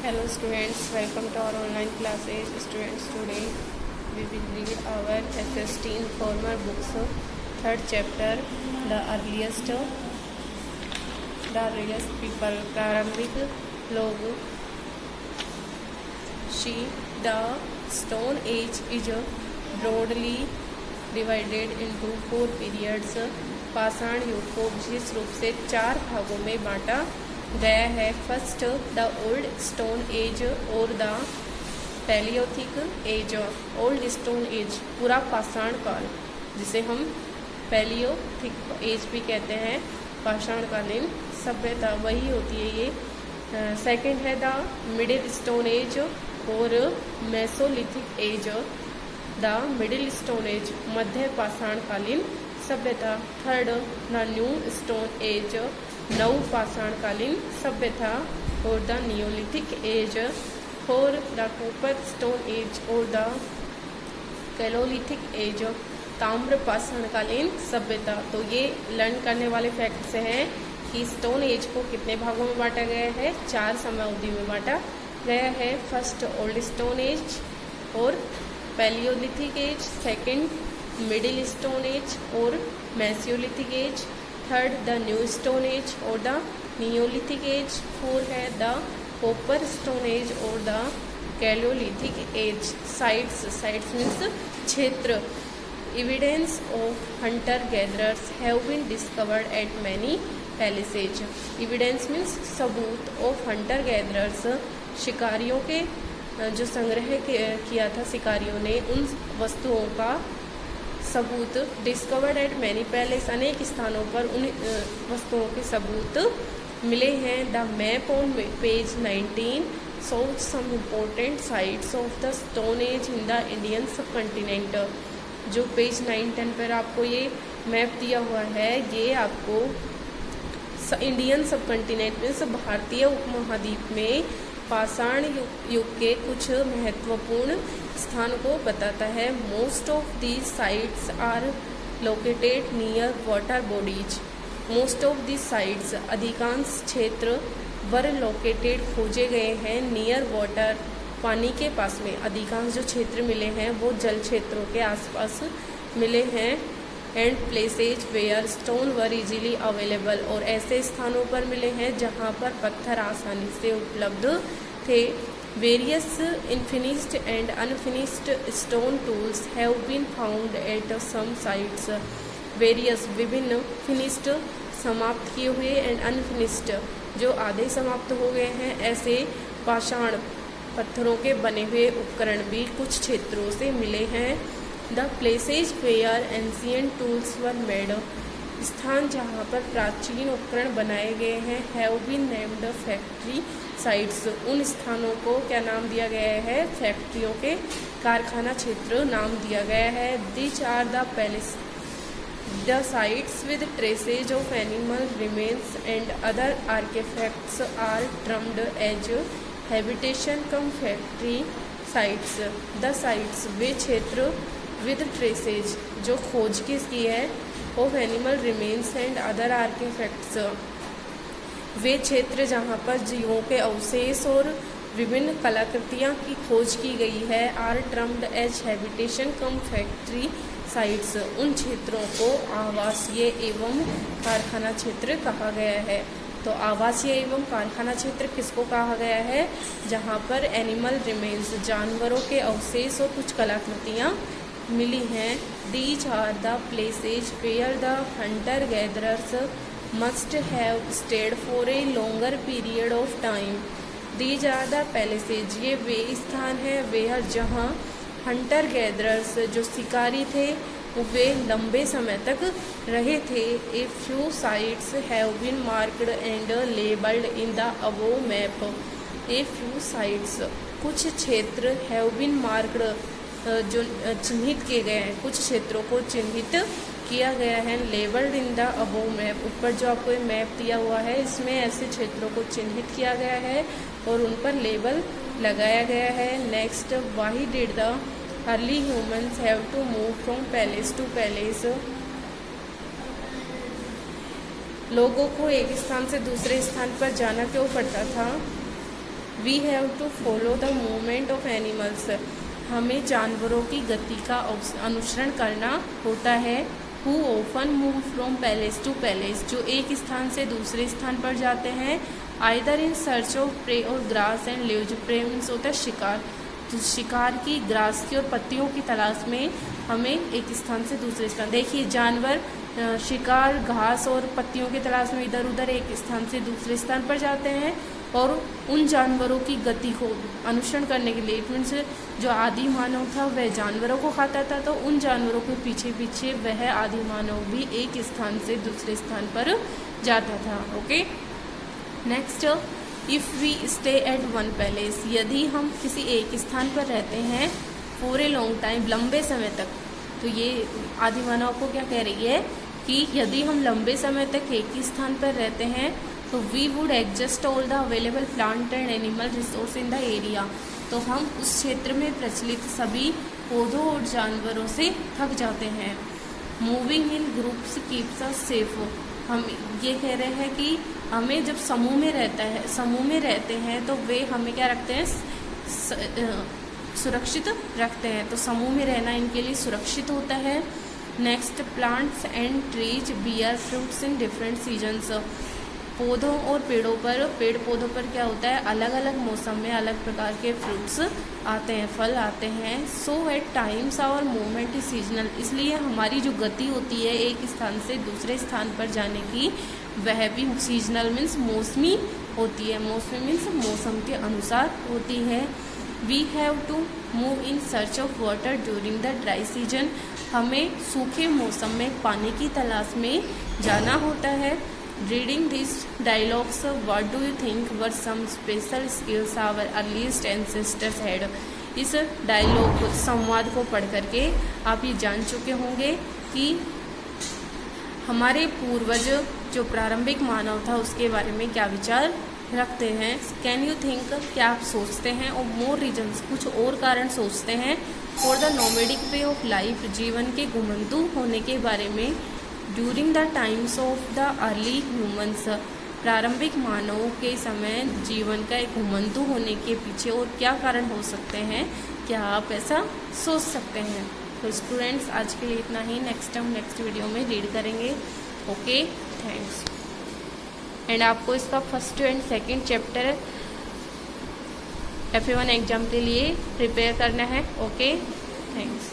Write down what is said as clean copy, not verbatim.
Hello students, welcome to our online classes. Students, today we will read our SS Informer books, third chapter, the earliest people, प्रारंभिक लोग. The Stone Age is broadly divided into 4 periods. पाषाण युग को विशेष रूप से 4 भागों में बांटा गया है. First, the old stone age और the paleolithic age. Old stone age पूरा पाषाण काल, जिसे हम पैलियोथिक एज भी कहते हैं, पाषाणकालीन सभ्यता वही होती है ये. सेकंड है द मिडिल स्टोन एज और mesolithic age. The middle stone age मध्य पाषाणकालीन सभ्यता. Third, the new stone age नव पाषाणकालीन सभ्यता और the neolithic age. Four, the copper stone age और द कैलोलिथिक एज ताम्र पाषाणकालीन सभ्यता. तो ये लर्न करने वाले फैक्ट्स हैं कि स्टोन एज को कितने भागों में बांटा गया है. 4 समय अवधि में बांटा गया है. फर्स्ट, ओल्ड स्टोन एज और paleolithic age. Second, middle stone age और mesolithic age. Third, the new stone age और द नियोलिथिक एज. फोर है द कॉपर स्टोन एज और the chalcolithic age. Sites means क्षेत्र. Evidence of hunter gatherers have been discovered at many places. Evidence means सबूत of hunter gatherers शिकारियों के जो संग्रह किया था शिकारियों ने, उन वस्तुओं का सबूत. डिस्कवर्ड एट मैनी पैलेस अनेक स्थानों पर उन वस्तुओं के सबूत मिले हैं. The map on page 19 shows some important sites of the Stone Age in the Indian subcontinent. जो पेज 9-10 पर आपको ये मैप दिया हुआ है, ये आपको इंडियन सबकंटिनेंट में भारतीय उपमहाद्वीप में पाषाण युग के कुछ महत्वपूर्ण स्थान को बताता है. Most of these sites are located near water bodies. Most of these sites अधिकांश क्षेत्र वर लोकेटेड खोजे गए हैं नियर वाटर पानी के पास में. अधिकांश जो क्षेत्र मिले हैं वो जल क्षेत्रों के आसपास मिले हैं. And places where stone were easily available. और ऐसे स्थानों पर मिले हैं जहाँ पर पत्थर आसानी से उपलब्ध थे. Various unfinished and unfinished stone tools have been found at some sites. Various विभिन्न, फिनिश्ड समाप्त किए हुए, एंड अनफिनिश्ड जो आधे समाप्त हो गए हैं, ऐसे पाषाण पत्थरों के बने हुए उपकरण भी कुछ क्षेत्रों से मिले हैं. The places where ancient tools were made. स्थान जहाँ पर प्राचीन उपकरण बनाए गए हैं, have been named factory sites. उन स्थानों को क्या नाम दिया गया है? फैक्ट्रियों के कारखाना क्षेत्र नाम दिया गया है. These are the places. The sites with traces of animal remains and other artifacts are termed as habitation cum factory sites. The sites वे क्षेत्र विद ट्रेसेज जो खोज की है, of animal remains and other artifacts वे क्षेत्र जहाँ पर जीवों के अवशेष और विभिन्न कलाकृतियाँ की खोज की गई है, are termed as habitation cum factory sites. उन क्षेत्रों को आवासीय एवं कारखाना क्षेत्र कहा गया है. तो आवासीय एवं कारखाना क्षेत्र किसको कहा गया है? जहाँ पर एनिमल रिमेन्स जानवरों के अवशेष और कुछ कलाकृतियाँ मिली हैं. These are the places where the hunter gatherers must have stayed for a longer period of time. These are the palaces ये वे स्थान हैं वेयर जहाँ हंटर गैदरर्स जो शिकारी थे वे लंबे समय तक रहे थे. A few sites have been marked and labelled in the above map. A few sites कुछ क्षेत्र हैव बीन मार्क्ड जो चिन्हित किए गए हैं, कुछ क्षेत्रों को चिन्हित किया गया है. Labelled in the above map. ऊपर जो आपको मैप दिया हुआ है, इसमें ऐसे क्षेत्रों को चिन्हित किया गया है और उन पर लेबल लगाया गया है. Next, why did the early humans have to move from palace to palace. लोगों को एक स्थान से दूसरे स्थान पर जाना क्यों पड़ता था? We have to follow the movement of animals, हमें जानवरों की गति का अनुसरण करना होता है। Who often move from palace to place, जो एक स्थान से दूसरे स्थान पर जाते हैं। Either in search of prey और grass and leaves, prey means होता है शिकार, तो शिकार की, ग्रास की और पत्तियों की तलाश में हमें एक स्थान से दूसरे स्थान। देखिए जानवर शिकार, घास और पत्तियों की तलाश में इधर उधर एक स्थान से दूसरे स्थान पर जाते हैं, और उन जानवरों की गति को अनुसरण करने के लिए, इट मीन्स जो आदि मानव था वह जानवरों को खाता था, तो उन जानवरों के पीछे पीछे वह आदि मानव भी एक स्थान से दूसरे स्थान पर जाता था। Okay, next, if we stay at one palace, यदि हम किसी एक स्थान पर रहते हैं फॉर ए लॉन्ग टाइम, लंबे समय तक, तो ये आदि मानव को क्या कह रही है कि यदि हम लंबे समय तक एक ही स्थान पर रहते हैं तो we would adjust all the available plant and animal resource in the area, तो हम उस क्षेत्र में प्रचलित सभी पौधों और जानवरों से थक जाते हैं। Moving in groups keeps us safe, हम ये कह रहे हैं कि हमें जब समूह में रहते हैं तो वे हमें क्या रखते हैं, सुरक्षित रखते हैं, तो समूह में रहना इनके लिए सुरक्षित होता है। Next, plants and trees bear fruits in different seasons, पौधों और पेड़ पौधों पर क्या होता है, अलग अलग मौसम में अलग प्रकार के फ्रूट्स आते हैं, फल आते हैं। So at times our movement is seasonal, इसलिए हमारी जो गति होती है एक स्थान से दूसरे स्थान पर जाने की, वह भी सीजनल मीन्स मौसमी होती है। मौसमी मीन्स मौसम के अनुसार होती है। We have to move in search of water during the dry season, हमें सूखे मौसम में पानी की तलाश में जाना होता है। Reading this dialogues, what do you think were some special skills our earliest ancestors had, इस डायलॉग संवाद को पढ़ करके आप ये जान चुके होंगे कि हमारे पूर्वज जो प्रारंभिक मानव था उसके बारे में क्या विचार रखते हैं। कैन यू थिंक, क्या आप सोचते हैं, और मोर रीजन्स, कुछ और कारण सोचते हैं। For the nomadic way of life, जीवन के घुमंतु होने के बारे में। During the times of the early humans, प्रारंभिक मानवों के समय जीवन का एक घुमंतु होने के पीछे और क्या कारण हो सकते हैं, क्या आप ऐसा सोच सकते हैं। तो स्टूडेंट्स आज के लिए इतना ही, नेक्स्ट वीडियो में रीड करेंगे। Okay, thanks. एंड आपको इसका first and second chapter FA1 exam के लिए प्रिपेयर करना है। Okay, thanks.